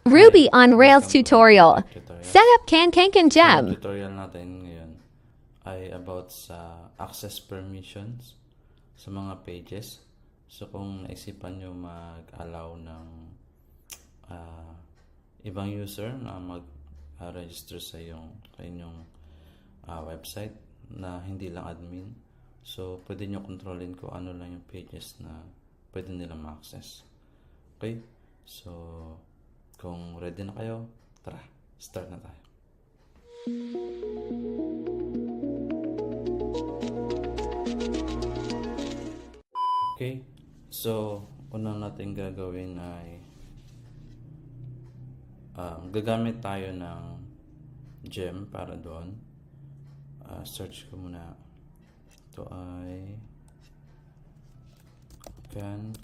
Ruby on Rails Welcome to tutorial. tutorial. Set up Can So, Gem. tutorial natin ngayon ay about sa access permissions sa mga pages. So, kung naisipan nyo mag-allow ng ibang user na mag-register sa inyong website na hindi lang admin. So, pwede nyo kontrolin kung ano lang yung pages na pwede nilang ma-access. Okay? So, kung ready na kayo, tara, start na tayo. Okay, so unang natin gagawin ay gagamit tayo ng gem para doon. Search ko muna. Ito ay can